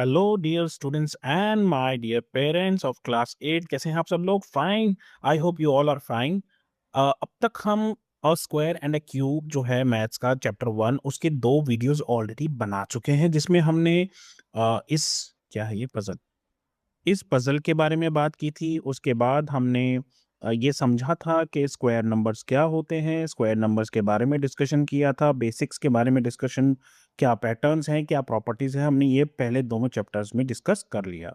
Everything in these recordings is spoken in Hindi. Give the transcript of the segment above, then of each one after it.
Hello dear students and my dear parents of class 8। कैसे हैं आप सब लोग? Fine. I hope you all are fine. अब तक हम a square and a cube जो है मैथ्स का चैप्टर 1 उसके दो वीडियोस ऑलरेडी बना चुके हैं, जिसमें हमने इस क्या है ये पजल इस पजल के बारे में बात की थी। उसके बाद हमने ये समझा था कि स्क्वायर नंबर्स क्या होते हैं, स्क्वायर नंबर्स के बारे में डिस्कशन किया था, बेसिक्स के बारे में डिस्कशन, क्या पैटर्न्स हैं, क्या प्रॉपर्टीज हैं, हमने ये पहले दोनों चैप्टर्स में डिस्कस कर लिया।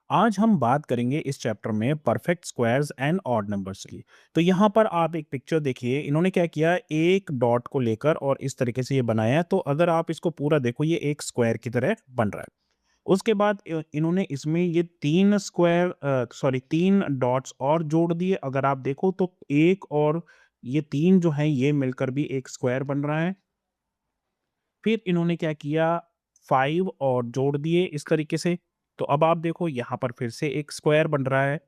आज हम बात करेंगे इस चैप्टर में perfect squares and odd numbers की। तो यहाँ पर आप एक पिक्चर देखिए, इन्होंने क्या किया, एक डॉट को लेकर और इस तरीके से ये बनाया है। तो अगर आप इसको पूरा देखो, ये एक स्क्वायर की तरह बन रहा है। उसके बाद इन्होंने इसमें ये 3 स्क्वायर सॉरी 3 डॉट्स और जोड़ दिए। अगर आप देखो तो एक और ये 3 जो हैं ये मिलकर भी एक स्क्वायर बन रहा है। फिर इन्होंने क्या किया, 5 और जोड़ दिए इस तरीके से। तो अब आप देखो यहाँ पर फिर से एक स्क्वायर बन रहा है।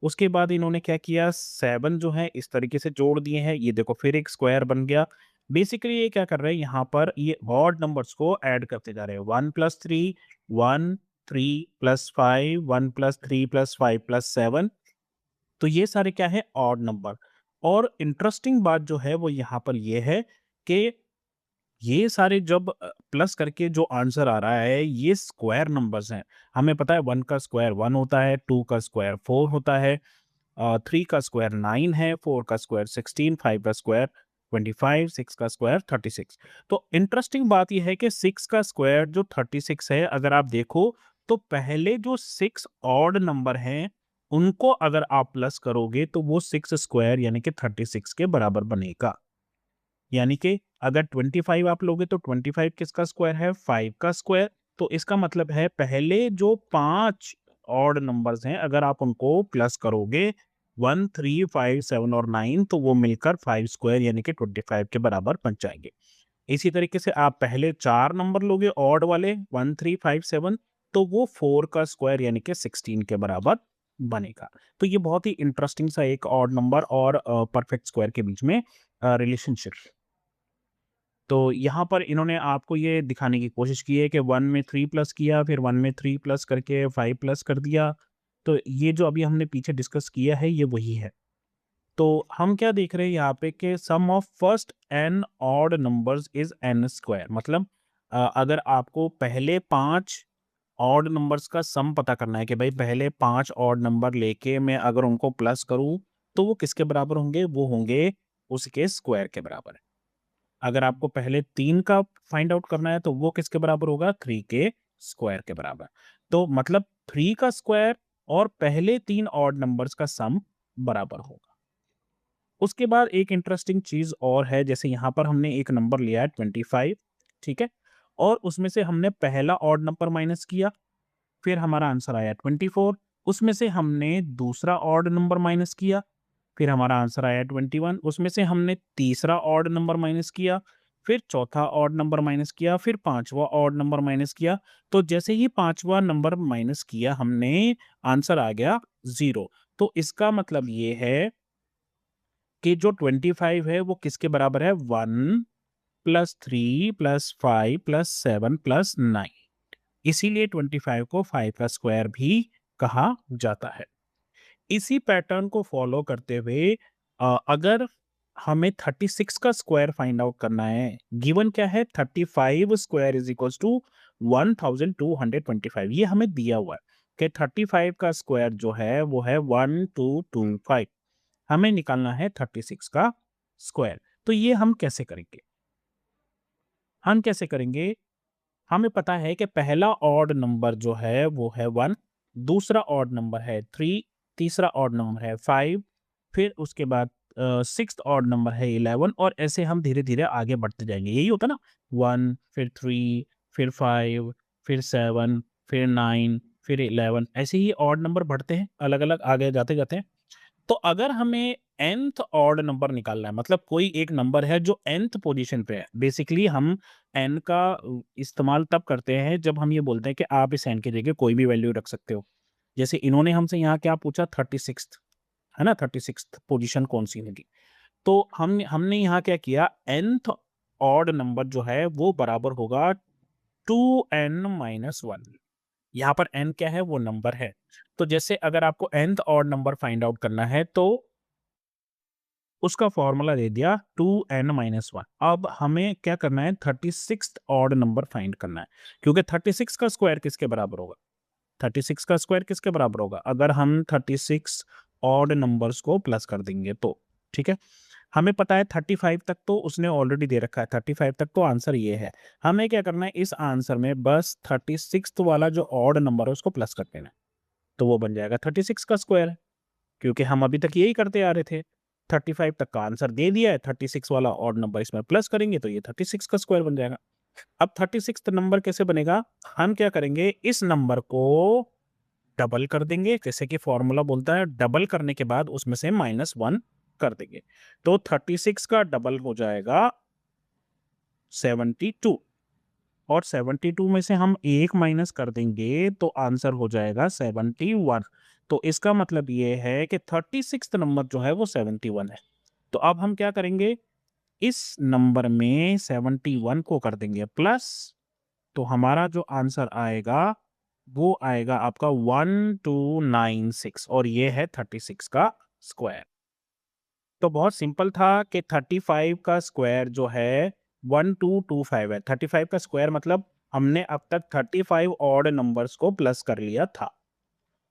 उसके बाद इन्होंने क्या किया, 7 जो है इस तरीके से जोड़ दिए हैं, ये देखो फिर एक स्क्वायर बन गया। बेसिकली ये क्या कर रहे हैं, यहाँ पर ये ऑड नंबर्स को ऐड करते जा रहे हैं। 1 plus 3, 1, 3 plus 5, 1 plus 3 plus 5 plus 7। तो ये सारे क्या है, ऑड नंबर। और इंटरेस्टिंग बात जो है वो यहाँ पर ये है कि ये सारे जब प्लस करके जो आंसर आ रहा है ये स्क्वायर नंबर्स हैं। हमें पता है 1 का स्क्वायर 1 होता है, 2 का स्क्वायर 4 होता है, 3 का स्क्वायर 9 है, 4 का स्क्वायर 16, 5 का स्क्वायर 25, 6 का स्क्वायर 36। तो इंटरेस्टिंग बात यह है कि 6 का स्क्वायर जो 36 है, अगर आप देखो तो पहले जो 6 ऑड नंबर हैं उनको अगर आप प्लस करोगे तो वो 6 स्क्वायर यानी कि 36 के बराबर बनेगा। यानी कि अगर 25 आप लोगे तो 25 किसका स्क्वायर है, 5 का स्क्वायर। तो इसका मतलब है पहले जो 5 ऑड नंबर्स हैं अगर आप उनको प्लस करोगे 1, 3, 5, 7 और 9 तो वो मिलकर 5 स्क्वायर यानी कि 25 के बराबर बन जाएंगे। इसी तरीके से आप पहले 4 नंबर लोगे ऑड वाले 1, 3, 5, 7 तो वो 4 का स्क्वायर यानी कि 16 के बराबर बनेगा। तो ये बहुत ही इंटरेस्टिंग सा एक ऑड नंबर और परफेक्ट स्क्वायर के बीच में रिलेशनशिप। तो यहाँ पर इन्होंने आपको ये दिखाने की कोशिश की है कि 1 में 3 प्लस किया, फिर 1 में 3 प्लस करके 5 प्लस कर दिया। तो ये जो अभी हमने पीछे डिस्कस किया है ये वही है। तो हम क्या देख रहे हैं यहाँ पे कि sum of first n odd numbers is n square. मतलब अगर आपको पहले 5 ऑड नंबर्स का सम पता करना है कि भाई पहले 5 ऑड नंबर लेके मैं अगर उनको प्लस करूँ तो वो किसके बराबर होंगे, वो होंगे उसके स्क्वायर के बराबर। अगर आपको पहले 3 का फाइंड आउट करना है तो वो किसके बराबर होगा, 3 के स्क्वायर के बराबर। तो मतलब 3 का स्क्वायर और पहले 3 ऑड नंबर्स का सम बराबर होगा। उसके बाद एक इंटरेस्टिंग चीज और है, जैसे यहाँ पर हमने एक नंबर लिया है 25, ठीक है, और उसमें से हमने पहला ऑड नंबर माइनस किया, फिर हमारा आंसर आया 24। उसमें से हमने दूसरा ऑड नंबर माइनस किया, फिर हमारा आंसर आया 21। उसमें से हमने तीसरा ऑड नंबर माइनस किया, फिर चौथा ऑड नंबर माइनस किया, फिर पांचवा ऑड नंबर माइनस किया। तो जैसे ही पांचवा नंबर माइनस किया हमने, आंसर आ गया 0। तो इसका मतलब ये है कि जो 25 है वो किसके बराबर है, 1 प्लस 3 प्लस 5 प्लस 7 प्लस 9। इसीलिए 25 को 5 का स्क्वायर भी कहा जाता है। इसी पैटर्न को फॉलो करते हुए अगर हमें 36 का स्क्वायर फाइंड आउट करना है, गिवन क्या है, 35 स्क्वायर इज इक्वल्स टू 1225। ये हमें दिया हुआ है कि 35 का स्क्वायर जो है वो है 1225। हमें निकालना है 36 का स्क्वायर। तो ये हम कैसे करेंगे, हमें पता है कि पहला ऑड नंबर जो है वो है 1, दूसरा ऑड नंबर है 3, तीसरा ऑड नंबर है 5, फिर उसके बाद सिक्स्थ ऑड नंबर है 11, और ऐसे हम धीरे धीरे आगे बढ़ते जाएंगे। यही होता ना, 1 फिर 3 फिर 5 फिर 7 फिर 9 फिर 11, ऐसे ही ऑड नंबर बढ़ते हैं अलग अलग आगे जाते जाते हैं। तो अगर हमें nth ऑड नंबर निकालना है, मतलब कोई एक नंबर है जो nth पोजीशन पे है, बेसिकली हम n का इस्तेमाल तब करते हैं जब हम ये बोलते हैं कि आप इस n की जगह कोई भी वैल्यू रख सकते हो। जैसे इन्होंने हमसे यहाँ क्या पूछा, 36 है ना, 36 पोजीशन कौन सी होगी। तो हमने यहाँ क्या किया, nth ऑड नंबर जो है वो बराबर होगा 2n-1। यहाँ पर n क्या है? वो नंबर है। तो जैसे अगर आपको nth odd number find out करना है तो उसका फॉर्मूला दे दिया 2n-1। अब हमें क्या करना है? 36th ऑड नंबर फाइंड करना है, क्योंकि 36 का स्क्वायर किसके बराबर होगा? 36 का स्क्वायर किसके बराबर होगा? अगर हम 36 ऑड नंबर्स को प्लस कर देंगे तो, ठीक है? हमें पता है 35 तक तो उसने ऑलरेडी दे रखा है, 35 तक तो आंसर ये है। हमें क्या करना है? इस आंसर में बस 36th वाला जो ऑड नंबर है उसको प्लस कर देना है, तो वो बन जाएगा 36 का स्क्वायर, क्योंकि हम अभी तक यही करते आ रहे थे। 35 तक का आंसर दे दिया है, 36 वाला ऑड नंबर इसमें प्लस करेंगे तो ये 36 का स्क्वायर बन जाएगा। अब 36th नंबर कैसे बनेगा? हम क्या करेंगे? इस नंबर को डबल कर देंगे, जैसे कि फॉर्मूला बोलता है डबल करने के बाद उसमें से -1 कर देंगे, तो 36 का डबल हो जाएगा 72, और 72 में से हम 1 माइनस कर देंगे तो आंसर हो जाएगा 71। तो इसका मतलब ये है कि 36th नंबर जो है वो 71 है। तो अब हम क्या करेंगे? इस नंबर में 71 को कर देंगे प्लस, तो हमारा जो आंसर आएगा वो आएगा आपका 1296, और ये है 36 का स्क्वायर। तो बहुत सिंपल था कि 35 का स्क्वायर जो है 1225 है। 35 का स्क्वायर मतलब हमने अब तक 35 ऑड नंबर्स को प्लस कर लिया था,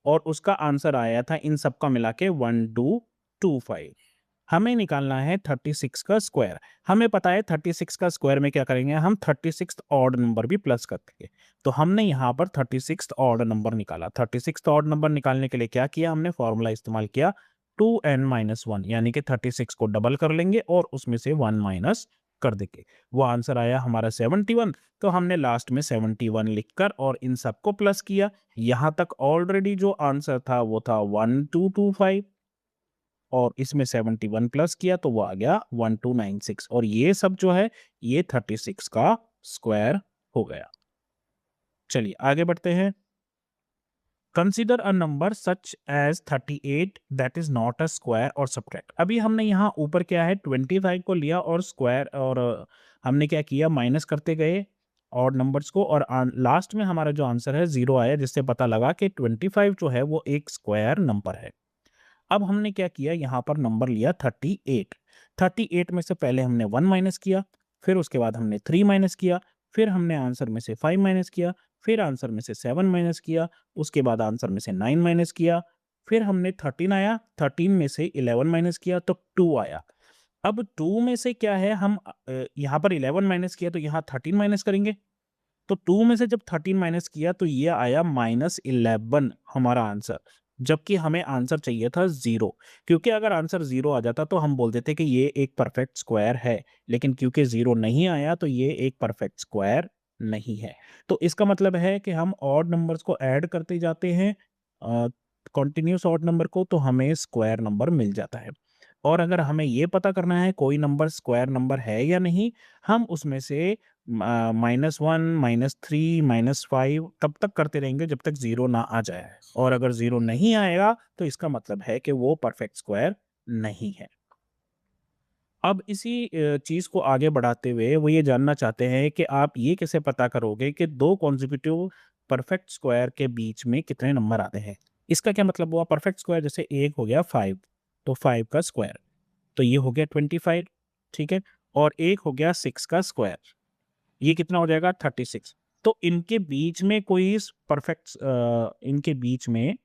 और उसका आंसर आया था इन सब का मिला के 1225। हमें निकालना है 36 का स्क्वायर। हमें पता है 36 का स्क्वायर में क्या करेंगे? हम 36th ऑड नंबर भी प्लस कर देंगे। तो हमने यहाँ पर 36th ऑड नंबर निकाला। 36th ऑड नंबर निकालने के लिए क्या किया हमने? फॉर्मूला इस्तेमाल किया 2n-1, यानी कि 36 को डबल कर लेंगे और उसमें से 1 माइनस कर देंगे। वो आंसर आया हमारा 71। तो हमने लास्ट में 71 लिखकर और इन सबको प्लस किया। यहाँ तक ऑलरेडी जो आंसर था वो था 1225, और इसमें 71 प्लस किया तो वो आ गया 1296, और ये सब जो है ये 36 का स्क्वायर हो गया। चलिए आगे बढ़ते हैं। Consider a number such as 38 that is not a square और सब्ट्रैक्ट। अभी हमने यहाँ ऊपर क्या है 25 को लिया और स्क्वायर, और हमने क्या किया? माइनस करते गए और नंबर्स को, और लास्ट में हमारा जो आंसर है 0 आया, जिससे पता लगा कि 25 जो है वो एक स्क्वायर नंबर है। अब हमने क्या किया? यहाँ पर नंबर लिया 38। 38 में से पहले हमने 1 माइनस किया, फिर उसके बाद हमने 3 माइनस किया, फिर हमने आंसर में से 5 माइनस किया, फिर आंसर में से 7 माइनस किया, उसके बाद आंसर में से 9 माइनस किया, फिर हमने 13 आया, 13 में से 11 माइनस किया तो 2 आया। अब 2 में से क्या है? हम यहाँ पर 11 माइनस किया तो यहाँ 13 माइनस करेंगे, तो 2 में से जब 13 माइनस किया तो ये आया -11 हमारा आंसर, जबकि हमें आंसर चाहिए था 0। क्योंकि अगर आंसर 0 आ जाता तो हम बोल देते कि ये एक परफेक्ट स्क्वायर है, लेकिन क्योंकि 0 नहीं आया तो ये एक परफेक्ट स्क्वायर नहीं है। तो इसका मतलब है कि हम ऑड नंबर्स को ऐड करते जाते हैं कॉन्टिन्यूस ऑड नंबर को, तो हमें स्क्वायर नंबर मिल जाता है। और अगर हमें ये पता करना है कोई नंबर स्क्वायर नंबर है या नहीं, हम उसमें से -1, -3, -5 तब तक करते रहेंगे जब तक 0 ना आ जाए, और अगर 0 नहीं आएगा तो इसका मतलब है कि वो परफेक्ट स्क्वायर नहीं है। अब इसी चीज़ को आगे बढ़ाते हुए वो ये जानना चाहते हैं कि आप ये कैसे पता करोगे कि 2 कॉन्सेक्यूटिव परफेक्ट स्क्वायर के बीच में कितने नंबर आते हैं? इसका क्या मतलब हुआ? परफेक्ट स्क्वायर जैसे एक हो गया 5, तो 5 का स्क्वायर, तो ये हो गया 25, ठीक है? और एक हो गया 6 का स्क्वायर, ये कितना हो जाएगा? 36। तो इनके बीच में कोई इनके बीच में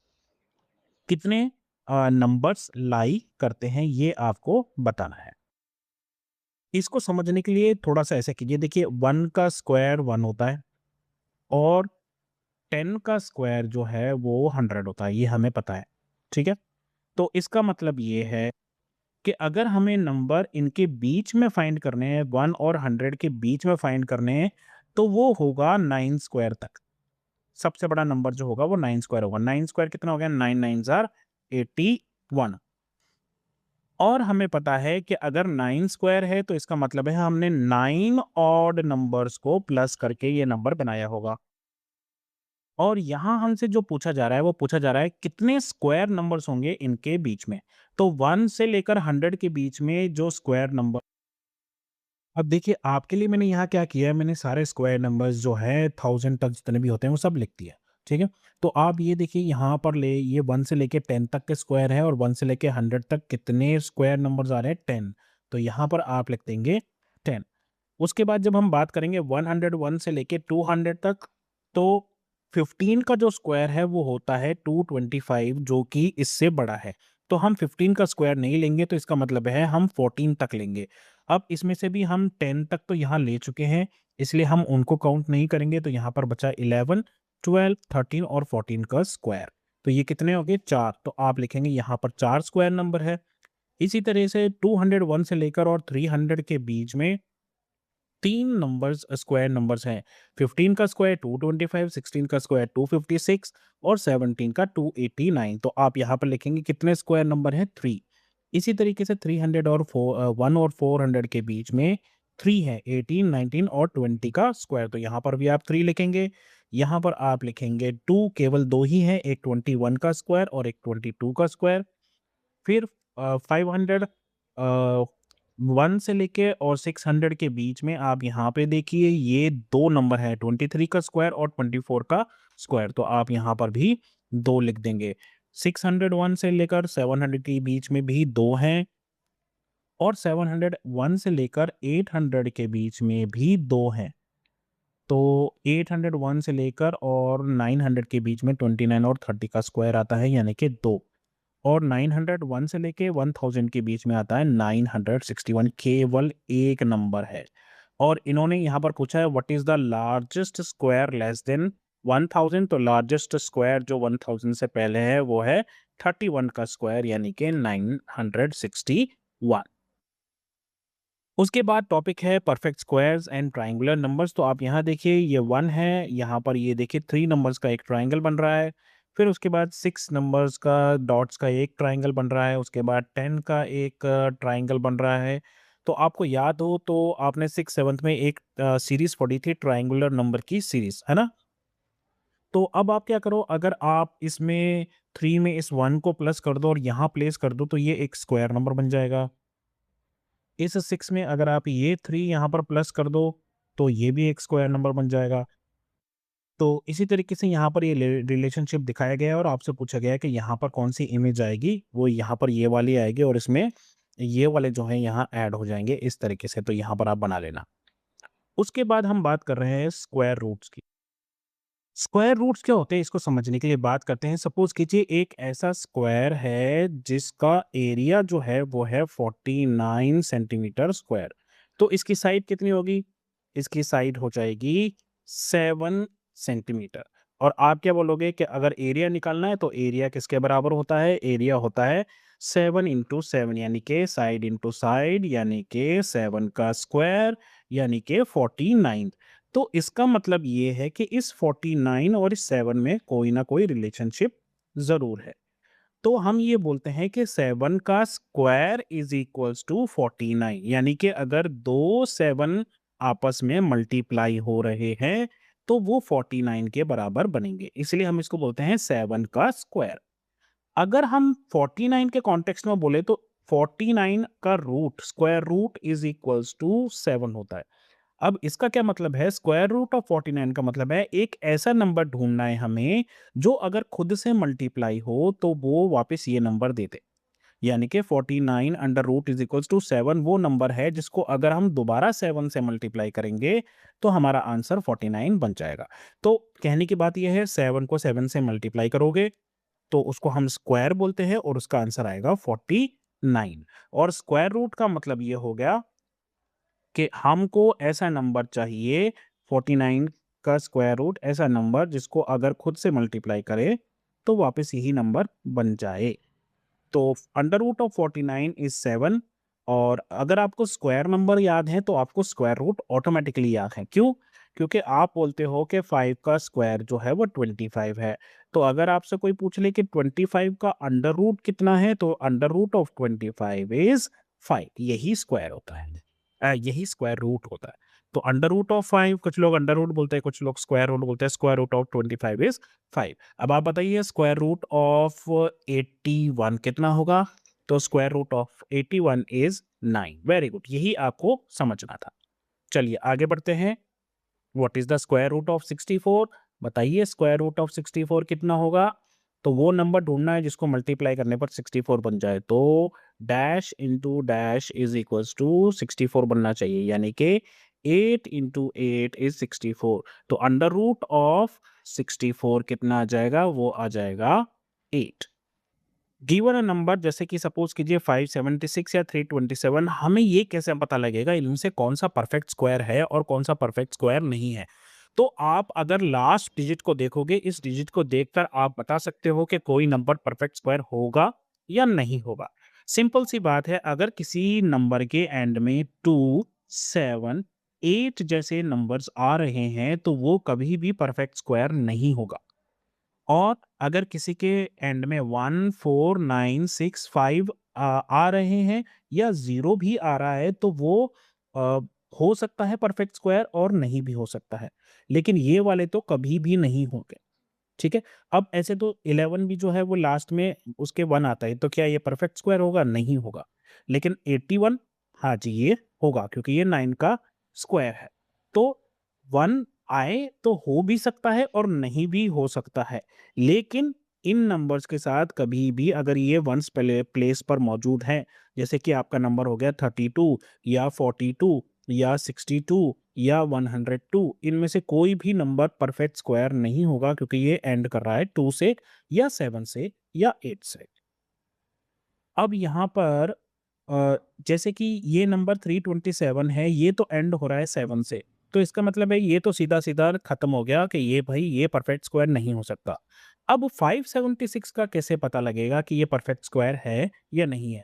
कितने नंबर्स लाई करते हैं, ये आपको बताना है। इसको समझने के लिए थोड़ा-सा ऐसे कीजिए, देखिए 1 का स्क्वायर 1 होता है, और 10 का स्क्वायर जो है वो 100 होता है, ये हमें पता है, ठीक है? तो इसका मतलब ये है कि अगर हमें नंबर इनके बीच में फाइंड करने हैं, 1 और 100 के बीच में फाइंड करने हैं, तो वो होगा 9 स्क्वायर तक। सबसे बड़ा नंबर जो होगा वो 9 स्क्वायर होगा। 9 स्क्वायर कितना हो गया? 9 9s आर 81। और हमें पता है कि अगर 9 स्क्वायर है तो इसका मतलब है हमने 9 ऑड नंबर्स को प्लस करके ये नंबर बनाया होगा। और यहाँ हमसे जो पूछा जा रहा है वो पूछा जा रहा है कितने स्क्वायर नंबर्स होंगे इनके बीच में। तो 1 से लेकर 100 के बीच में जो स्क्वायर नंबर, अब देखिए आपके लिए मैंने यहाँ क्या किया है, मैंने सारे स्क्वायर नंबर्स जो है 1000 तक जितने भी होते हैं वो सब लिख दिया। ठीक है? तो आप ये देखिए यहाँ पर ये 1 से लेके 10 तक के स्क्वायर है और 1 से लेके 100 तक कितने स्क्वायर नंबर्स आ रहे हैं? 10। तो यहाँ पर आप लिख देंगे 10। उसके बाद जब हम बात करेंगे 101 से लेके 200 तक, तो 15 का जो स्क्वायर है वो होता है 225, जो कि इससे बड़ा है। तो हम 15 का स्क्वायर नहीं लेंगे, तो इसका मतलब है हम 14 तक लेंगे। अब इसमें से भी हम 10 तक तो यहाँ ले चुके हैं, इसलिए हम उनको काउंट नहीं करेंगे। तो यहाँ पर बचा 11, 12, 13 और 14 का स्क्वायर। तो ये कितने हो गए? 4। तो आप लिखेंगे यहाँ पर 4 स्क्वायर नंबर है। इसी तरह से 201 से लेकर और 300 के बीच में 3 नंबर्स स्क्वायर नंबर्स हैं। 15 का स्क्वायर 225, 16 का स्क्वायर 256 और 17 का 289। तो आप यहाँ पर लिखेंगे कितने स्क्वायर नंबर हैं? 3। इसी तरीके से 300 और 1 और 400 के बीच में 3 है, 18, 19 और 20 का स्क्वायर। तो यहाँ पर भी आप 3 लिखेंगे। यहाँ पर आप लिखेंगे 2, केवल 2 ही है, एक 21 का स्क्वायर और एक 22 का स्क्वायर। फिर 500, 1 से लेके और 600 के बीच में आप यहाँ पे देखिए ये 2 नंबर है, 23 का स्क्वायर और 24 का स्क्वायर। तो आप यहाँ पर भी 2 लिख देंगे। 601 से लेकर 700 के बीच में भी 2 हैं और 701 से लेकर 800 के बीच में भी 2 हैं। तो 801 से लेकर और 900 के बीच में 29 और 30 का स्क्वायर आता है, यानी कि 2। और 901 से लेके 1000 के बीच में आता है 961, केवल एक नंबर है। और इन्होंने यहाँ पर पूछा है what is the largest square less than 1000। तो लार्जेस्ट स्क्वायर जो 1000 से पहले है वो है 31 का स्क्वायर, यानी कि 961। उसके बाद टॉपिक है perfect squares and triangular numbers. तो आप यहाँ देखिए ये 1 है, यहाँ पर ये देखिए 3 नंबर्स का एक ट्रायंगल बन रहा है। फिर उसके बाद 6 नंबर्स का डॉट्स का एक ट्रायंगल बन रहा है। उसके बाद 10 का एक ट्रायंगल बन रहा है। तो आपको याद हो तो आपने 6 7th में एक सीरीज पढ़ी थी, ट्रायंगुलर नंबर की सीरीज, है ना? तो अब आप क्या करो, अगर आप इसमें 3 में इस 1 को प्लस कर दो और यहाँ प्लेस कर दो तो ये एक स्क्वायर नंबर बन जाएगा। इस 6 में अगर आप ये 3 यहाँ पर प्लस कर दो तो ये भी एक स्क्वायर नंबर बन जाएगा। तो इसी तरीके से यहाँ पर ये रिलेशनशिप दिखाया गया है और आपसे पूछा गया है कि यहाँ पर कौन सी इमेज आएगी, वो यहाँ पर ये वाली आएगी और इसमें ये वाले जो हैं यहाँ ऐड हो जाएंगे इस तरीके से। तो यहाँ पर आप बना लेना। उसके बाद हम बात कर रहे हैं स्क्वायर रूट्स की। स्क्वायर रूट्स क्या होते हैं इसको समझने के लिए बात करते हैं। सपोज कीजिए एक ऐसा स्क्वायर है जिसका एरिया जो है वो है 49 सेंटीमीटर स्क्वायर। तो इसकी साइड कितनी होगी? इसकी साइड हो जाएगी 7 सेंटीमीटर। और आप क्या बोलोगे कि अगर एरिया निकालना है तो एरिया किसके बराबर होता है? एरिया होता है 7 इंटू 7, यानी कि साइड इंटू साइड, यानी कि 7 का स्क्वायर, यानी कि 49। तो इसका मतलब ये है कि इस 49 और इस 7 में कोई ना कोई रिलेशनशिप ज़रूर है। तो हम ये बोलते हैं कि 7 का स्क्वायर इज़ इक्वल्स टू 49, यानी कि अगर 2 7 आपस में मल्टीप्लाई हो रहे हैं, तो वो 49 के बराबर बनेंगे। इसलिए हम इसको बोलते हैं 7 का स्क्वायर। अगर हम 49 के कॉन्टेक्स्ट में बोले तो 49 का root, square root is equals to 7 होता है। अब इसका क्या मतलब है? स्क्वायर रूट ऑफ 49 का मतलब है एक ऐसा नंबर ढूंढना है हमें जो अगर खुद से मल्टीप्लाई हो तो वो वापस ये नंबर दे दे। यानी कि 49 under root is equals to 7 वो नंबर है जिसको अगर हम दोबारा 7 से मल्टीप्लाई करेंगे तो हमारा आंसर 49 बन जाएगा। तो कहने की बात यह है 7 को 7 से मल्टीप्लाई करोगे तो उसको हम स्क्वायर बोलते हैं और उसका आंसर आएगा 49। और स्क्वायर रूट का मतलब ये हो गया कि हमको ऐसा नंबर चाहिए 49 का स्क्वायर रूट, ऐसा नंबर जिसको अगर खुद से मल्टीप्लाई करे तो वापस यही नंबर बन जाए। तो अंडर रूट ऑफ 49 इज 7। और अगर आपको स्क्वायर नंबर याद है तो आपको स्क्वायर रूट ऑटोमेटिकली याद है। क्यों? क्योंकि आप बोलते हो कि 5 का स्क्वायर जो है वो 25 है। तो अगर आपसे कोई पूछ ले कि 25 का अंडर रूट कितना है तो अंडर रूट ऑफ 25 इज 5। यही स्क्वायर होता है, यही स्क्वायर रूट होता है। तो अंडर रूट ऑफ 5, कुछ लोग अंडर रूट बोलते हैं, कुछ लोग स्क्वायर रूट बोलते हैं। Square root of 25 is 5। अब आप बताइए स्क्वायर रूट ऑफ 81 कितना होगा? तो square root of 81 is 9। Very good, यही आपको समझना था। चलिए आगे बढ़ते हैं। What is the square root of 64? बताइए स्क्वायर रूट ऑफ 64 कितना होगा? तो वो नंबर ढूँढना है जिसको मल्टीप्लाई करने पर 64 बन जाए। तो dash into dash is equals to 64 बनना चाहिए, यानी कि 8 इंटू 8 इज़ 64। तो अंडर रूट ऑफ 64 कितना आ जाएगा? वो आ जाएगा 8। गिवन अ नंबर जैसे कि सपोज कीजिए 576 या 327, हमें ये कैसे पता लगेगा इनमें से कौन सा परफेक्ट स्क्वायर है और कौन सा परफेक्ट स्क्वायर नहीं है? तो आप अगर लास्ट डिजिट को देखोगे, इस डिजिट को देखकर आप बता सकते हो कि कोई नंबर परफेक्ट स्क्वायर होगा या नहीं होगा। सिंपल सी बात है, अगर किसी नंबर के एंड में 2, 7, 8 जैसे नंबर्स आ रहे हैं तो वो कभी भी परफेक्ट स्क्वायर नहीं होगा। और अगर किसी के एंड में 1, 4, 9, 6, 5 आ रहे हैं या 0 भी आ रहा है तो वो अ, हो सकता है परफेक्ट स्क्वायर और नहीं भी हो सकता है। लेकिन ये वाले तो कभी भी नहीं होंगे, ठीक है? अब ऐसे तो 11 भी जो है वो लास्ट में उसके 1 आता है, तो क्या ये परफेक्ट स्क्वायर होगा? नहीं होगा। लेकिन 81, हाँ जी, ये होगा क्योंकि ये 9 का स्क्वायर है। तो 1 आए तो हो भी सकता है और नहीं भी हो सकता है। लेकिन इन नंबर्स के साथ कभी भी अगर ये वन्स प्लेस पर मौजूद हैं, जैसे कि आपका नंबर हो गया 32 या 42 या 62 या 102, इनमें से कोई भी नंबर परफेक्ट स्क्वायर नहीं होगा क्योंकि ये एंड कर रहा है 2 से या 7 से या 8 से। अब यहाँ पर जैसे कि ये नंबर 327 है, ये तो एंड हो रहा है 7 से, तो इसका मतलब है ये तो सीधा-सीधा खत्म हो गया कि ये भाई ये परफेक्ट स्क्वायर नहीं हो सकता। अब 576 का कैसे पता लगेगा कि ये परफेक्ट स्क्वायर है या नहीं है?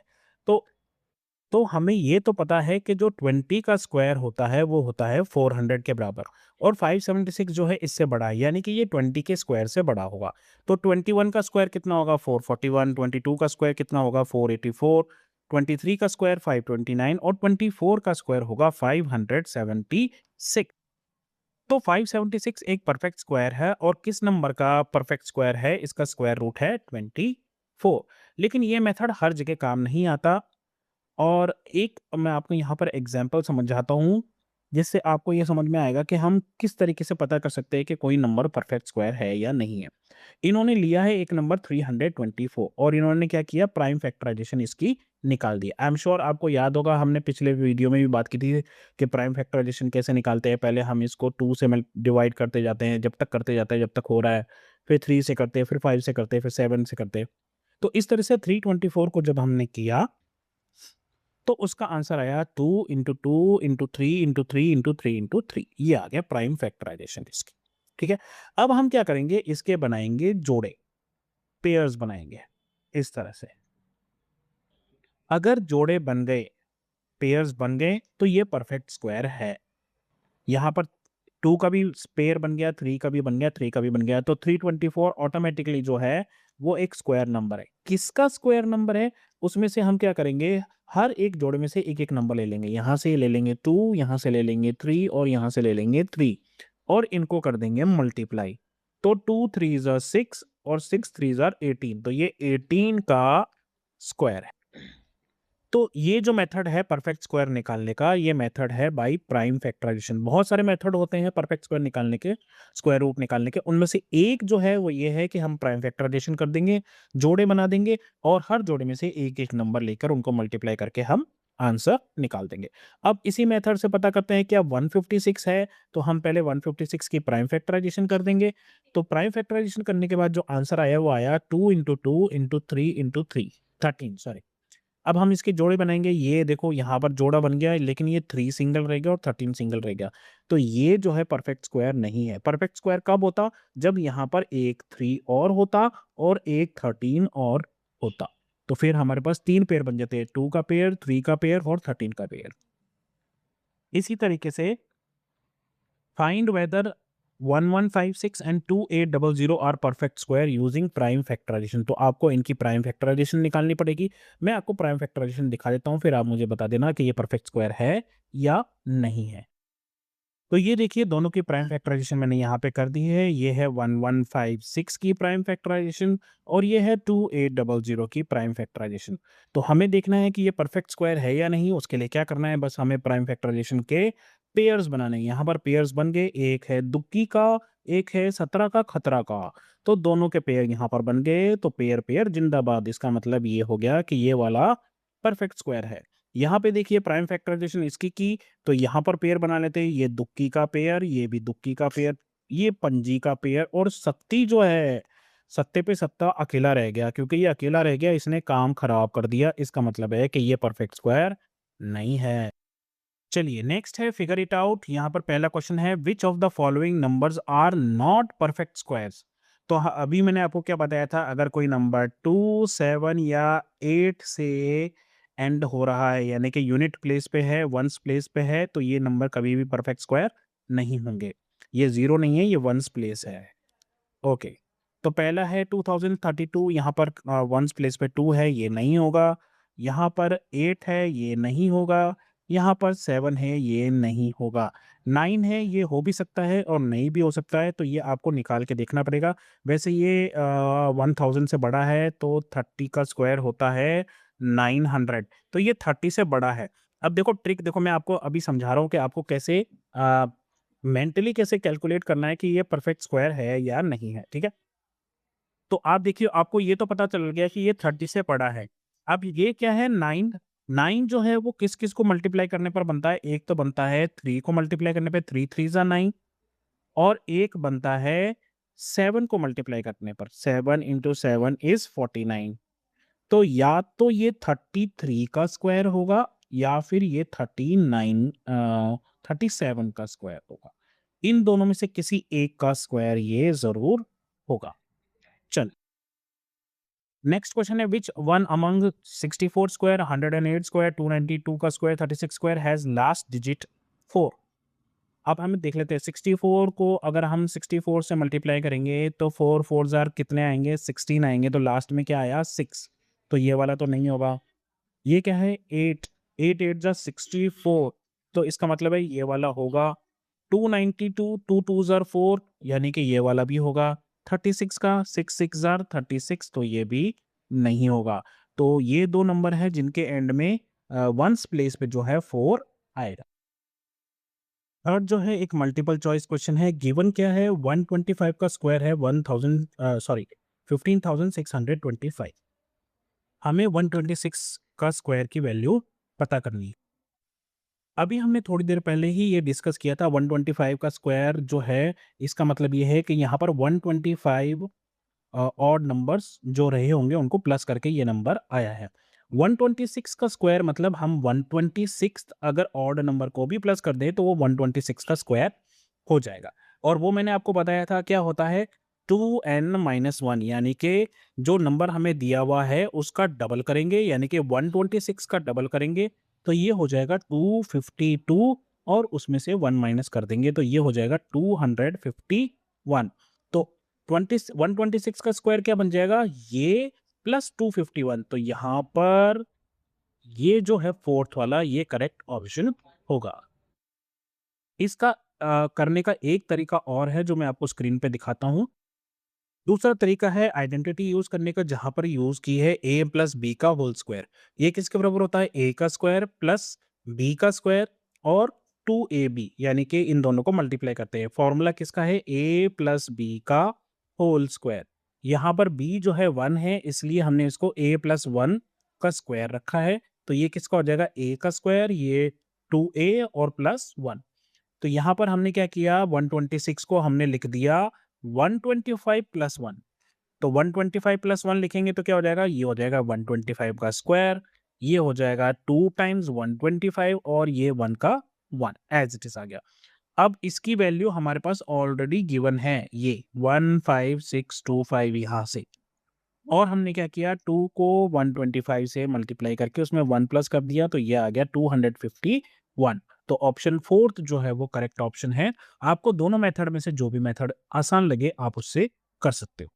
तो हमें ये तो पता है कि जो 20 का स्क्वायर होता है वो होता है 400 के बराबर, और 576 जो है इससे बड़ा है, यानी कि ये 20 के स्क्वायर से बड़ा होगा। तो 21 का स्क्वायर कितना होगा? 441, 22 का स्क्वायर कितना होगा? 484, 23 का स्क्वायर 529 और 24 का स्क्वायर होगा 576। तो 576 एक परफेक्ट स्क्वायर है, और किस नंबर का परफेक्ट स्क्वायर है? इसका स्क्वायर रूट है 24। लेकिन ये मेथड हर जगह काम नहीं आता, और एक मैं आपको यहाँ पर एग्जांपल समझाता हूँ, जिससे आपको ये समझ में आएगा कि हम किस तरीके से पता कर सकते हैं कि कोई नंबर परफेक्ट स्क्वायर है या नहीं है। इन्होंने लिया है एक नंबर 324 और इन्होंने क्या किया? प्राइम फैक्टराइजेशन इसकी निकाल दिया। आई एम श्योर आपको याद होगा, हमने पिछले वीडियो में भी बात की थी कि प्राइम फैक्टराइजेशन कैसे निकालते हैं। पहले हम इसको 2 से डिवाइड करते जाते हैं, जब तक करते जाते हैं जब तक हो रहा है, फिर 3 से करते हैं, फिर 5 से करते हैं, फिर 7 से करते हैं। तो इस तरह से 324 को जब हमने किया तो उसका आंसर आया 2 into 2 into 3 into 3 into 3 into 3। ये आ गया प्राइम फैक्टराइजेशन इसकी। ठीक है, अब हम क्या करेंगे? इसके बनाएंगे जोड़े, पेयर्स बनाएंगे इस तरह से। अगर जोड़े बन गए, पेयर्स बन गए, तो ये परफेक्ट स्क्वायर है। यहाँ पर 2 का भी पेयर बन गया, 3 का भी बन गया, 3 का भी बन गया, तो 324 ऑटोमेटिकली जो है वो एक स्क्वायर नंबर है। किसका स्क्वायर नंबर है? उसमें से हम क्या करेंगे? हर एक जोड़े में से एक-एक नंबर ले लेंगे। यहाँ से ले लेंगे 2, यहाँ से ले लेंगे 3 और यहाँ से ले लेंगे 3, और इनको कर देंगे मल्टीप्लाई। तो 2 3 ज़ा 6 और 6 3 ज़ा 18, तो ये 18 का स्क्वायर है। तो ये जो मेथड है परफेक्ट स्क्वायर निकालने का, ये मेथड है बाय प्राइम फैक्टराइजेशन। बहुत सारे मेथड होते हैं परफेक्ट स्क्वायर निकालने के, स्क्वायर रूट निकालने के। उनमें से एक जो है वो ये है कि हम प्राइम फैक्टराइजेशन कर देंगे, जोड़े बना देंगे, और हर जोड़े में से एक-एक नंबर लेकर उनको मल्टीप्लाई करके हम आंसर निकाल देंगे। अब इसी मेथड से पता करते हैं क्या 156 है, तो हम पहले 156 की प्राइम फैक्टराइजेशन कर देंगे। तो प्राइम फैक्टराइजेशन करने के बाद जो आंसर आया वो आया 2 इंटू 2 इंटू 3 इंटू 3, 13 सॉरी। अब हम इसके जोड़े बनाएँगे, ये देखो यहाँ पर जोड़ा बन गया है, लेकिन ये 3 सिंगल रह गया और 13 सिंगल रह गया। तो ये जो है परफेक्ट स्क्वायर नहीं है। परफेक्ट स्क्वायर कब होता? जब यहाँ पर एक 3 और होता और एक 13 और होता। तो फिर हमारे पास 3 पेयर बन जाते हैं, 2 का पेयर, 3 का पेयर और 13 का पेयर। इसी तरीके से find whether 1156 and 2800 are perfect square using prime factorization. तो आपको इनकी प्राइम फैक्टराइजेशन निकालनी पड़ेगी। मैं आपको प्राइम फैक्टराइजेशन दिखा देता हूँ, फिर आप मुझे बता देना कि ये परफेक्ट स्क्वायर है या नहीं है। तो ये देखिए दोनों की प्राइम फैक्टराइजेशन मैंने यहाँ पे कर दी है। ये है 1156 की प्राइम फैक्टराइजेशन और ये है 2800 की प्राइम फैक्टराइजेशन। तो हमें देखना है कि ये परफेक्ट स्क्वायर है या नहीं। उसके लिए क्या करना है? बस हमें प्राइम फैक्टराइजेशन के पेयर्स बनाने हैं। यहाँ पर पेयर्स बन गए, एक है दुक्की का एक है 17 का खतरा का। तो दोनों के पेयर यहाँ पर बन गए, तो पेयर पेयर जिंदाबाद। इसका मतलब ये हो गया कि ये वाला परफेक्ट स्क्वायर है। यहाँ पे देखिए प्राइम फैक्टराइजेशन इसकी की, तो यहाँ पर पेयर बना लेते हैं, ये दुक्की का पेयर, ये भी दुक्की का पेयर, ये पंजी का पेयर, और सत्ती जो है, सत्ते पे सत्ता अकेला रह गया, क्योंकि ये अकेला रह गया इसने काम खराब कर दिया। इसका मतलब है कि ये परफेक्ट स्क्वायर नहीं है। चलिए नेक्स्ट है फिगर इट आउट। यहाँ पर पहला क्वेश्चन है which of the following numbers are not perfect squares. तो अभी मैंने आपको क्या बताया था, अगर कोई नंबर 2, 7 या 8 से एंड हो रहा है, यानी कि यूनिट प्लेस पे है, वंस प्लेस पे है, तो ये नंबर कभी भी परफेक्ट स्क्वायर नहीं होंगे। ये जीरो नहीं है, ये वंस प्लेस है। ओके, तो पहला है 2032, यहाँ पर वंस प्लेस पे 2 है, ये नहीं होगा। यहाँ पर 8 है, ये नहीं होगा। यहाँ पर 7 है, ये नहीं होगा। 9 है, ये हो भी सकता है और नहीं भी हो सकता है, तो ये आपको निकाल के देखना पड़ेगा। वैसे ये 1000 से बड़ा है, तो 30 का स्क्वायर होता है 900, तो ये 30 से बड़ा है। अब देखो ट्रिक, देखो मैं आपको अभी समझा रहा हूँ कि आपको कैसे मेंटली कैसे कैलकुलेट करना है कि ये परफेक्ट स्क्वायर है या नहीं है, ठीक है। तो आप देखिए, आपको ये तो पता चल गया कि ये 30 से बड़ा है। अब ये क्या है, 9। 9 जो है वो किस किस को मल्टीप्लाई करने पर बनता है, एक तो बनता है 3 को मल्टीप्लाई करने पे, 3 3 जा 9, और एक बनता है 7 को मल्टीप्लाई करने पर, 7 इंटू 7 इज 49। तो या तो ये 33 का स्क्वायर होगा, या फिर ये 37 का स्क्वायर होगा। इन दोनों में से किसी एक का स्क्वायर ये जरूर होगा। चल नेक्स्ट क्वेश्चन है which one among 64 square, 108 square, 292 का square, 36 square has last digit 4। अब हम देख लेते हैं 64 को अगर हम 64 से मल्टीप्लाई करेंगे तो 4 4 जार कितने आएंगे, 16 आएंगे, तो लास्ट में क्या आया 6। तो ये वाला तो नहीं होगा। ये क्या है 8, 8 8 जा 64, तो इसका मतलब है ये वाला होगा। 292, 2 2 जार 4, यानी कि ये वाला भी होगा। 36 का 6 6 जार 36, तो ये भी नहीं होगा। तो ये दो नंबर है जिनके एंड में वंस प्लेस पे जो है 4 आएगा। थर्ड जो है एक मल्टीपल चॉइस क्वेश्चन है। गिवन क्या है, 125 का स्क्वायर है 1000 सॉरी 15625। हमें 126 का स्क्वायर की वैल्यू पता करनी है। अभी हमने थोड़ी देर पहले ही ये डिस्कस किया था 125 का स्क्वायर जो है, इसका मतलब ये है कि यहाँ पर 125 ऑड नंबर्स जो रहे होंगे उनको प्लस करके ये नंबर आया है। 126 का स्क्वायर मतलब हम 126 अगर ऑड नंबर को भी प्लस कर दें तो वो 126 का स्क्वायर हो जाएगा। और वो मैंने आपको बताया था क्या होता है, 2n-1, यानी कि जो नंबर हमें दिया हुआ है उसका डबल करेंगे, यानी कि 126 का डबल करेंगे, तो ये हो जाएगा 252, और उसमें से 1 माइनस कर देंगे तो ये हो जाएगा 251। तो 126 का स्क्वायर क्या बन जाएगा, ये प्लस 251। तो यहाँ पर ये जो है फोर्थ वाला ये करेक्ट ऑप्शन होगा। इसका करने का एक तरीका और है जो मैं आपको स्क्रीन पे दिखाता हूँ। दूसरा तरीका है आइडेंटिटी यूज करने का, जहां पर यूज की है a प्लस बी का होल स्क्वायर। ये किसके बराबर होता है, a का स्क्वायर प्लस b का स्क्वायर और 2ab, यानी कि इन दोनों को मल्टीप्लाई करते हैं। फॉर्मूला किसका है, a प्लस बी का होल स्क्वायर। यहाँ पर b जो है 1 है, इसलिए हमने इसको a प्लस 1 का स्क्वायर रखा है। तो ये किसका हो जाएगा, a का स्क्वायर, ये 2a और प्लस 1। तो यहाँ पर हमने क्या किया, 126 को हमने लिख दिया 125 प्लस 1। तो 125 प्लस 1 लिखेंगे तो क्या हो जाएगा, ये हो जाएगा 125 का स्क्वायर, ये हो जाएगा 2 टाइम्स 125, और ये 1 का 1 एज इट इज आ गया। अब इसकी वैल्यू हमारे पास ऑलरेडी गिवन है, ये 15625 यहाँ से। और हमने क्या किया, 2 को 125 से मल्टीप्लाई करके उसमें 1 प्लस कर दिया, तो ये आ गया 251। तो ऑप्शन फोर्थ जो है वो करेक्ट ऑप्शन है। आपको दोनों मेथड में से जो भी मेथड आसान लगे आप उससे कर सकते हो।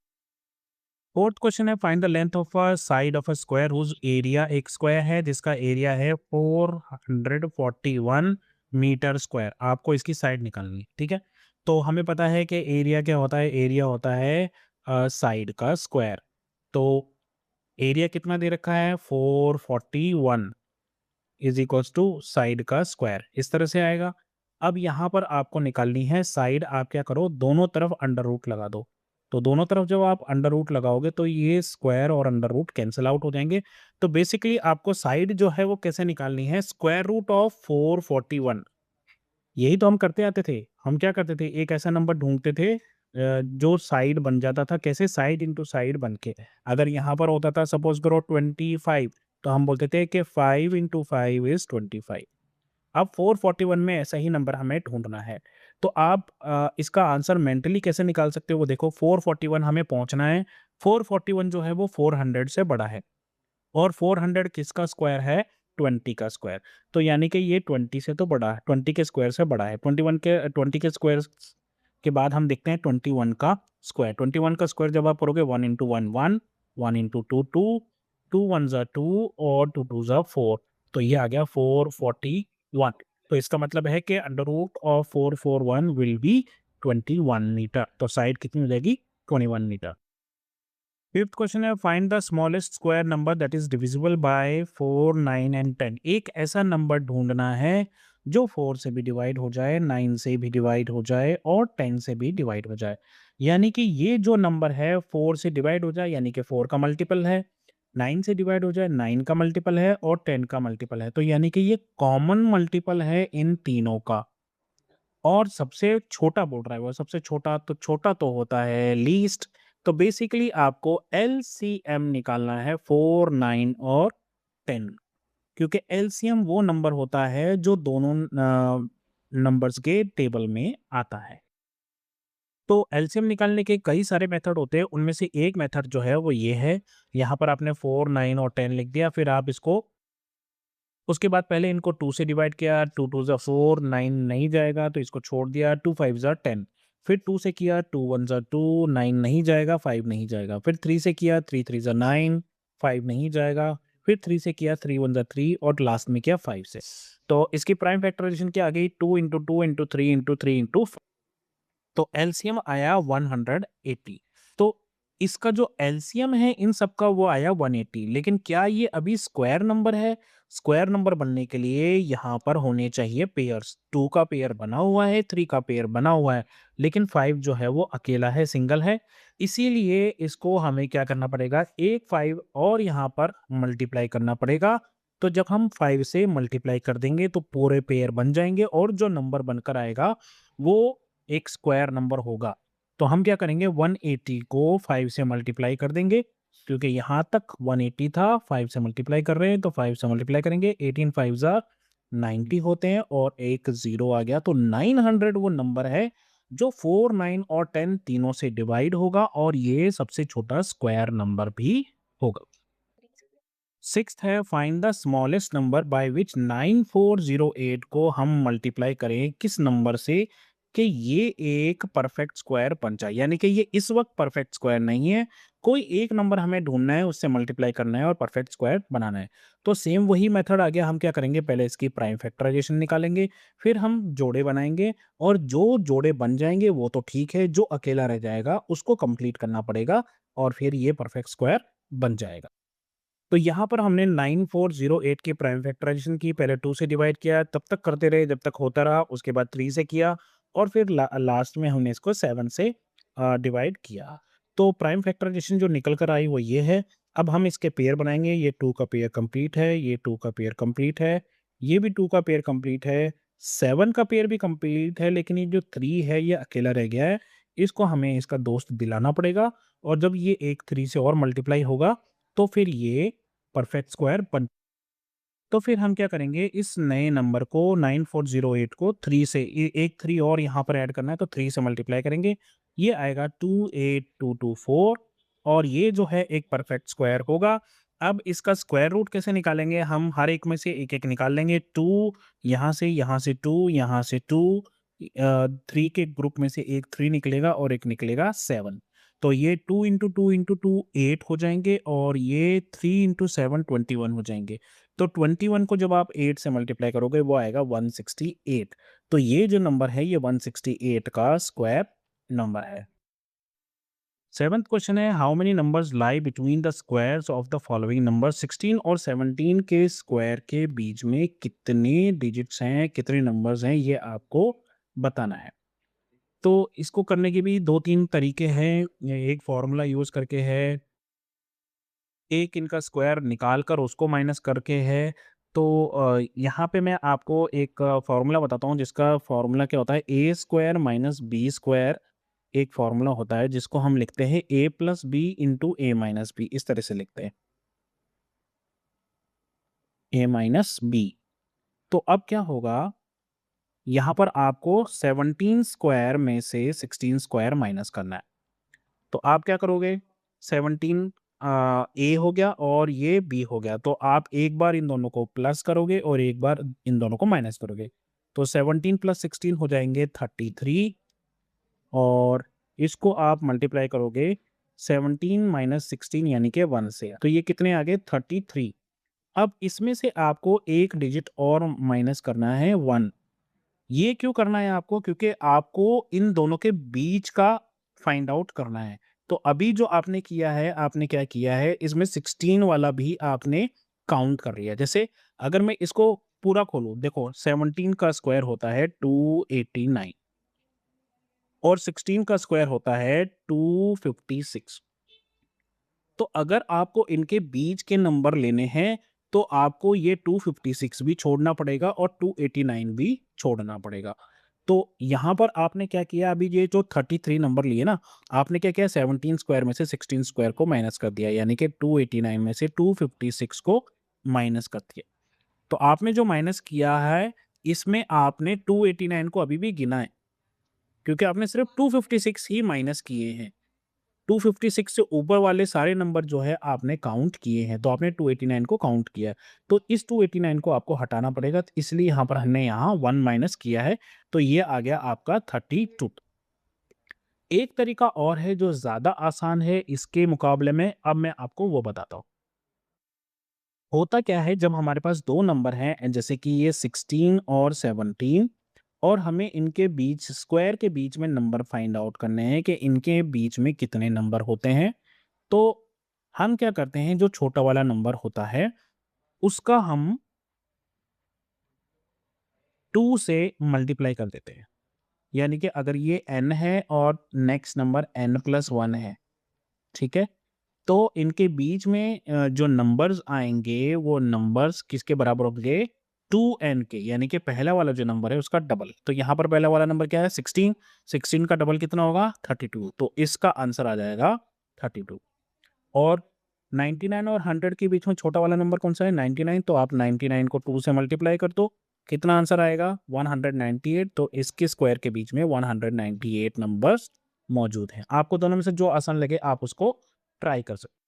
फोर्थ क्वेश्चन है find the length of a side of a square whose area, एक स्क्वायर है जिसका एरिया है 441 मीटर स्क्वायर। आपको इसकी साइड निकालनी है, ठीक है। तो हमें पता है कि एरिया क्या होता है, एरिया होता है साइड का स्क्वायर। तो एरिया कितना दे रखा है, 441 इज इक्वल्स टू साइड का स्क्वायर, इस तरह से आएगा। अब यहाँ पर आपको निकालनी है साइड, आप क्या करो दोनों तरफ अंडर रूट लगा दो। तो दोनों तरफ जब आप अंडर रूट लगाओगे तो ये स्क्वायर और अंडर रूट कैंसिल आउट हो जाएँगे। तो बेसिकली आपको साइड जो है वो कैसे निकालनी है, स्क्वायर रूट ऑफ 441। यही तो हम करते आते थे। हम क्या करते थे, एक ऐसा नंबर ढूँढते थे जो साइड बन जाता था, कैसे साइड इंटू साइड बन के। अगर यहाँ पर होता था सपोज़ करो 25, तो हम बोलते थे कि 5 इंटू 5 इज़ 25। अब 441 में ऐसा ही नंबर हमें ढूँढना है। तो आप इसका आंसर मेंटली कैसे निकाल सकते हो वो देखो, 441 हमें पहुँचना है। 441 जो है वो 400 से बड़ा है और 400 किसका स्क्वायर है? 20 का स्क्वायर। तो यानी कि ये 20 से तो बड़ा है, 20 के स्क्वायर से बड़ा है। 20 के स्क्वायर के बाद हम देखते हैं 21 का स्क्वायर। 21 का स्क्वायर जब आप करोगे 1 इंटू 1 1, 1 इंटू 2 2, 2 वन ज़ा 2 और 2 टू ज़ा 4। तो ये आ गया 441। तो इसका मतलब है कि under root of 441 will be 21 metre. तो साइड कितनी हो जाएगी? 21 मीटर। फिफ्थ क्वेश्चन है, find the smallest square number that is divisible by 4 9 and 10। एक ऐसा नंबर ढूंढना है जो 4 से भी डिवाइड हो जाए, 9 से भी डिवाइड हो जाए और 10 से भी डिवाइड हो जाए। यानी कि ये जो नंबर है 4 से डिवाइड हो जाए यानी कि 4 का मल्टीपल है, 9 से डिवाइड हो जाए 9 का मल्टीपल है और 10 का मल्टीपल है। तो यानी कि ये कॉमन मल्टीपल है इन तीनों का। और सबसे छोटा बोल रहा है वो, सबसे छोटा तो होता है लीस्ट। तो बेसिकली आपको एलसीएम निकालना है 4 9 और 10, क्योंकि एलसीएम वो नंबर होता है जो दोनों नंबर्स के टेबल में आता है। तो एलसीएम निकालने के कई सारे मेथड होते हैं, उनमें से एक मेथड जो है वो ये है। यहाँ पर आपने 4 9 और 10 लिख दिया, फिर आप इसको उसके बाद पहले इनको 2 से डिवाइड किया, 2 2 ज़ा 4, 9 नहीं जाएगा तो इसको छोड़ दिया, 2 5 ज़ा 10। फिर 2 से किया, 2 1 ज़ा 2, 9 नहीं जाएगा, 5 नहीं जाएगा। फिर 3 से किया, 3 3 ज़ा 9, 5 नहीं जाएगा। फिर 3 से किया, 3 1 ज़ा 3 और लास्ट में किया 5 से। तो इसकी प्राइम फैक्टराइज़ेशन क्या आ गई? 2 इंटू 2 इंटू 3 इंटू 3 इंटू, तो एलसीएम आया 180। तो इसका जो एलसीएम है इन सब का वो आया 180। लेकिन क्या ये अभी स्क्वायर नंबर है? स्क्वायर नंबर बनने के लिए यहाँ पर होने चाहिए पेयर्स। 2 का पेयर बना हुआ है, 3 का पेयर बना हुआ है, लेकिन 5 जो है वो अकेला है, सिंगल है। इसीलिए इसको हमें क्या करना पड़ेगा? एक 5 और यहाँ पर मल्टीप्लाई करना पड़ेगा। तो जब हम 5 से मल्टीप्लाई कर देंगे तो पूरे पेयर बन जाएंगे और जो नंबर बनकर आएगा वो एक स्क्वायर नंबर होगा। तो हम क्या करेंगे, 180 को 5 से मल्टीप्लाई कर देंगे, क्योंकि यहाँ तक 180 था, 5 से मल्टीप्लाई कर रहे हैं तो 5 से मल्टीप्लाई करेंगे। 18 5 ज़ा 90 होते हैं और एक 0 आ गया, तो 900 वो नंबर है जो 4 9 और 10 तीनों से डिवाइड होगा और ये सबसे छोटा स्क्वायर नंबर भी होगा। सिक्स्थ है, find the smallest number by which 9408 को हम मल्टीप्लाई करें किस नंबर से कि ये एक परफेक्ट स्क्वायर बन जाए। यानी कि ये इस वक्त परफेक्ट स्क्वायर नहीं है, कोई एक नंबर हमें ढूंढना है, उससे मल्टीप्लाई करना है और परफेक्ट स्क्वायर बनाना है। तो सेम वही मेथड आ गया। हम क्या करेंगे, पहले इसकी प्राइम फैक्टराइजेशन निकालेंगे, फिर हम जोड़े बनाएंगे और जो जोड़े बन जाएंगे वो तो ठीक है, जो अकेला रह जाएगा उसको कंप्लीट करना पड़ेगा और फिर ये परफेक्ट स्क्वायर बन जाएगा। तो यहाँ पर हमने 9408 की प्राइम फैक्टराइजेशन की, पहले 2 से डिवाइड किया, तब तक करते रहे जब तक होता रहा, उसके बाद 3 से किया और फिर लास्ट में हमने इसको 7 से डिवाइड किया। तो प्राइम फैक्टराइजेशन जो निकल कर आई वो ये है। अब हम इसके पेयर बनाएंगे, ये 2 का पेयर कंप्लीट है, ये 2 का पेयर कंप्लीट है, ये भी 2 का पेयर कंप्लीट है, 7 का पेयर भी कंप्लीट है, लेकिन ये जो 3 है ये अकेला रह गया है, इसको हमें इसका दोस्त दिलाना पड़ेगा। और जब ये एक 3 से और मल्टीप्लाई होगा तो फिर ये परफेक्ट स्क्वायर बन। तो फिर हम क्या करेंगे, इस नए नंबर को 9408 को 3 से एक 3 और यहाँ पर ऐड करना है तो 3 से मल्टीप्लाई करेंगे, ये आएगा 28224 और ये जो है एक परफेक्ट स्क्वायर होगा। अब इसका स्क्वायर रूट कैसे निकालेंगे, हम हर एक में से एक एक निकाल लेंगे। 2 यहाँ से, यहाँ से 2, यहाँ से 2, 3 के ग्रुप में से एक 3 निकलेगा और एक निकलेगा 7। तो ये 2 इंटू 2 इंटू 2 8 हो जाएंगे और ये 3 इंटू 7 21 हो जाएंगे। तो 21 को जब आप 8 से मल्टीप्लाई करोगे वो आएगा 168। तो ये जो नंबर है ये 168 का स्क्वायर नंबर है। सेवंथ क्वेश्चन है, how many numbers lie between the squares of the following number? 16 और 17 के स्क्वायर के बीच में कितने डिजिट्स हैं, कितने नंबर्स हैं, ये आपको बताना है। तो इसको करने के भी 2-3 तरीके हैं। एक फॉर्मूला यूज़ करके है, एक इनका स्क्वायर निकाल कर उसको माइनस करके है। तो यहाँ पे मैं आपको एक फॉर्मूला बताता हूँ, जिसका फॉर्मूला क्या होता है, ए स्क्वायर माइनस बी स्क्वायर एक फॉर्मूला होता है, जिसको हम लिखते हैं ए प्लस बी इंटू ए माइनस बी, इस तरह से लिखते हैं, ए माइनस बी। तो अब क्या होगा, यहाँ पर आपको 17 स्क्वायर में से 16 स्क्वायर माइनस करना है। तो आप क्या करोगे, 17 ए हो गया और ये बी हो गया, तो आप एक बार इन दोनों को प्लस करोगे और एक बार इन दोनों को माइनस करोगे। तो 17 प्लस 16 हो जाएंगे 33, और इसको आप मल्टीप्लाई करोगे 17 माइनस 16 यानी कि 1 से, तो ये कितने आ गए, 33। अब इसमें से आपको एक डिजिट और माइनस करना है, 1। ये क्यों करना है आपको, क्योंकि आपको इन दोनों के बीच का फाइंड आउट करना है। तो अभी जो आपने किया है, आपने क्या किया है, इसमें 16 वाला भी आपने काउंट कर लिया। जैसे अगर मैं इसको पूरा खोलूं, देखो 17 का स्क्वायर होता है 289 और 16 का स्क्वायर होता है 256। तो अगर आपको इनके बीच के नंबर लेने हैं, तो आपको ये 256 भी छोड़ना पड़ेगा और 289 भी छोड़ना पड़ेगा। तो यहाँ पर आपने क्या किया, अभी ये जो 33 नंबर लिए ना, आपने क्या किया, 17 स्क्वायर में से 16 स्क्वायर को माइनस कर दिया, यानी कि 289 में से 256 को माइनस कर दिया। तो आपने जो माइनस किया है, इसमें आपने 289 को अभी भी गिना है, क्योंकि आपने सिर्फ 256 ही माइनस किए हैं। 256 से ऊपर वाले सारे नंबर जो है आपने काउंट किए हैं, तो आपने 289 को काउंट किया है। तो इस 289 को आपको हटाना पड़ेगा, तो इसलिए यहाँ पर हमने यहाँ 1 माइनस किया है, तो ये आ गया आपका 32। एक तरीका और है जो ज़्यादा आसान है इसके मुकाबले में, अब मैं आपको वो बताता हूँ। होता क्या है, जब हमारे पास 2 नंबर हैं, जैसे कि ये 16 और 17, और हमें इनके बीच, स्क्वायर के बीच में नंबर फाइंड आउट करने हैं कि इनके बीच में कितने नंबर होते हैं। तो हम क्या करते हैं, जो छोटा वाला नंबर होता है उसका हम 2 से मल्टीप्लाई कर देते हैं। यानी कि अगर ये n है और नेक्स्ट नंबर n+1 है, ठीक है? तो इनके बीच में जो नंबर्स आएँगे वो नंबर्स किसके बराबर होंगे? 2n के, यानी कि पहला वाला जो नंबर है उसका डबल। तो यहाँ पर पहला वाला नंबर क्या है? 16, 16 का डबल कितना होगा? 32। तो इसका आंसर आ जाएगा 32। और 99 और 100 के बीच में छोटा वाला नंबर कौन-सा है? 99। तो आप 99 को 2 से मल्टीप्लाई कर दो, कितना आंसर आएगा? 198। तो इसके स्क्वायर के बीच में 198 नंबर्स मौजूद हैं। आपको दोनों में से जो आसान लगे आप उसको ट्राई कर सकते।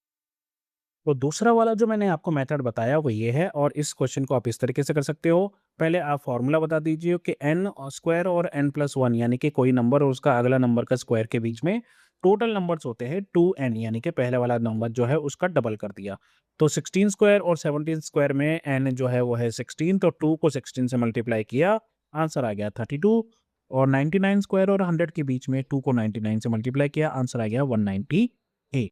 तो दूसरा वाला जो मैंने आपको मेथड बताया वो ये है, और इस क्वेश्चन को आप इस तरीके से कर सकते हो। पहले आप फॉर्मूला बता दीजिए कि n स्क्वायर और n+1, यानी कि कोई नंबर और उसका अगला नंबर का स्क्वायर के बीच में टोटल नंबर्स होते हैं 2n, यानी कि पहले वाला नंबर जो है उसका डबल कर दिया। तो 16 स्क्वायर और 17 स्क्वायर में n जो है वो है 16, तो 2 को 16 से मल्टीप्लाई किया, आंसर आ गया 32। और 99 स्क्वायर और 100 के बीच में 2 को 99 से मल्टीप्लाई किया, आंसर आ गया 198।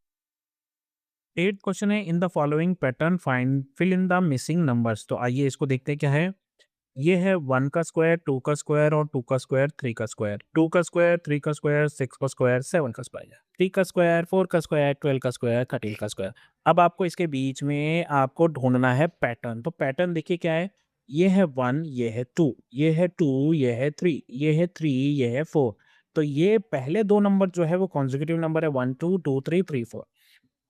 8 क्वेश्चन है, in the following pattern find fill in the missing numbers. तो आइए इसको देखते हैं क्या है। ये है 1 का स्क्वायर, 2 का स्क्वायर और 2 का स्क्वायर, 3 का स्क्वायर, 2 का स्क्वायर, 3 का स्क्वायर, 6 का स्क्वायर, 7 का स्क्वायर, 3 का स्क्वायर, 4 का स्क्वायर, 12 का स्क्वायर, 13 का स्क्वायर। अब आपको इसके बीच में आपको ढूंढना है पैटर्न। तो पैटर्न देखिए क्या है, ये है 1, ये है 2, ये है 2, ये है 3, ये है 3, ये है 4। तो ये पहले दो नंबर जो है वो कॉन्जिक्यूटिव नंबर है, 1 2 2 3 3 4।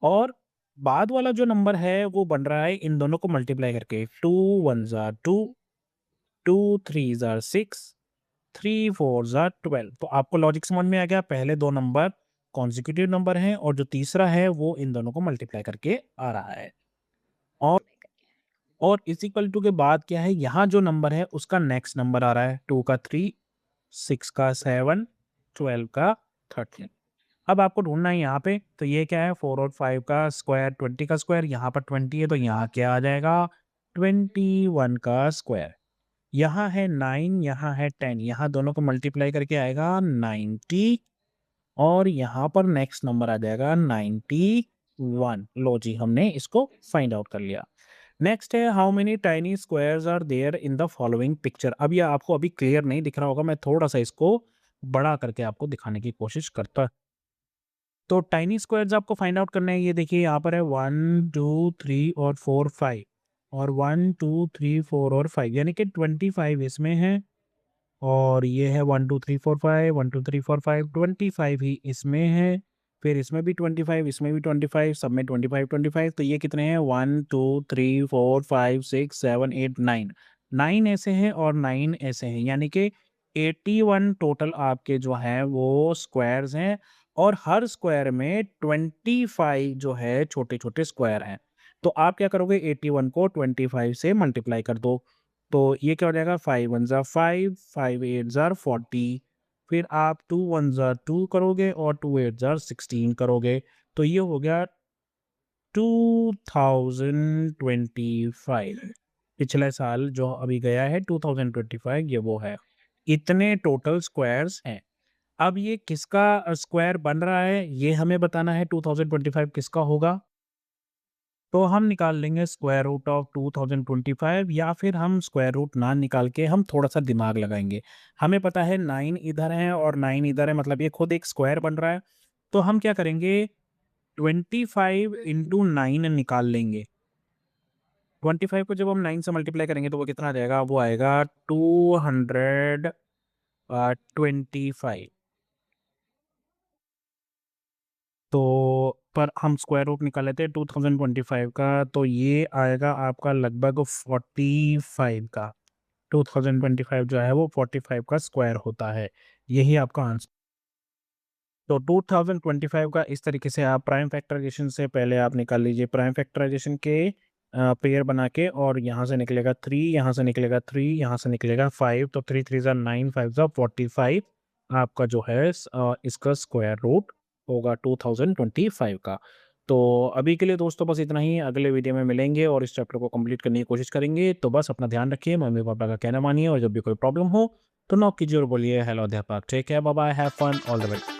और बाद वाला जो नंबर है वो बन रहा है इन दोनों को मल्टीप्लाई करके, 2 1 ज़ा 2, 2 3 ज़ा 6, 3 4 ज़ा 12। तो आपको लॉजिक समझ में आ गया, पहले दो नंबर कॉन्जिक्यूटिव नंबर हैं और जो तीसरा है वो इन दोनों को मल्टीप्लाई करके आ रहा है। और इज इक्वल टू के बाद क्या है, यहाँ जो नंबर है उसका नेक्स्ट नंबर आ रहा है, 2 का 3, 6 का 7, 12 का 13। अब आपको ढूंढना है यहाँ पे, तो ये क्या है, 4 और 5 का स्क्वायर, 20 का स्क्वायर, यहाँ पर 20 है तो यहाँ क्या आ जाएगा, 21 का स्क्वायर। यहाँ है 9, यहाँ है 10, यहाँ दोनों को मल्टीप्लाई करके आएगा 91। और यहाँ पर नेक्स्ट नंबर आ जाएगा 91। लो जी, हमने इसको फाइंड आउट कर लिया। नेक्स्ट है how many tiny squares are there in the following picture. अब ये आपको अभी क्लियर नहीं दिख रहा होगा, मैं थोड़ा-सा इसको बड़ा करके आपको दिखाने की कोशिश करता। तो टाइनी स्क्वायर्स आपको फाइंड आउट करना है। ये देखिए यहाँ पर है 1, 2, 3 और 4, 5 और 1, 2, 3, 4 और 5 यानी कि 25 इसमें है और ये है 1, 2, 3, 4, 5 1, 2, 3, 4, 5 25 ही इसमें है। फिर इसमें भी 25, इसमें भी 25, सब में 25, 25 तो ये कितने हैं 1, 2, 3, 4, 5, 6, 7, 8, 9 9 ऐसे हैं और 9 ऐसे हैं यानी कि 81 टोटल आपके जो हैं वो स्क्वायर्स हैं और हर स्क्वायर में 25 जो है छोटे-छोटे स्क्वायर हैं। तो आप क्या करोगे 81 को 25 से मल्टीप्लाई कर दो। तो ये क्या हो जाएगा 5 वन ज़ा 5, 5 एट ज़ा 40 फिर आप 2 वन ज़ा 2 करोगे और 2 एट ज़ा 16 करोगे। तो ये हो गया 2025 पिछले साल जो अभी गया है 2025 ये वो है। इतने टोटल स्क्वायर्स हैं। अब ये किसका स्क्वायर बन रहा है ये हमें बताना है 2025 किसका होगा। तो हम निकाल लेंगे स्क्वायर रूट ऑफ 2025 या फिर हम स्क्वायर रूट ना निकाल के हम थोड़ा-सा दिमाग लगाएँगे। हमें पता है 9 इधर है और 9 इधर है मतलब ये खुद एक स्क्वायर बन रहा है। तो हम क्या करेंगे 25 इंटू 9 निकाल लेंगे। 25 को जब हम 9 से मल्टीप्लाई करेंगे तो वो कितना आ जाएगा? वो आएगा 225। तो पर हम स्क्वायर रूट निकाल लेते हैं 2025 का तो ये आएगा आपका लगभग 45 का। 2025 जो है वो 45 का स्क्वायर होता है। यही आपका आंसर। तो 2025 का इस तरीके से आप प्राइम फैक्टराइजेशन से पहले आप निकाल लीजिए प्राइम फैक्टराइजेशन के पेयर बना के और यहाँ से निकलेगा 3 यहाँ से निकलेगा 3 यहाँ से निकलेगा 5 तो 3 3 ज़ा 9 5 ज़ा 45 आपका जो है इसका स्क्वायर रूट होगा 2025 का। तो अभी के लिए दोस्तों बस इतना ही। अगले वीडियो में मिलेंगे और इस चैप्टर को कंप्लीट करने की कोशिश करेंगे। तो बस अपना ध्यान रखिए, मम्मी पापा का कहना मानिए और जब भी कोई प्रॉब्लम हो तो नॉक कीजिए और बोलिए हेलो अध्यापक, take care, bye bye, have fun, all the best.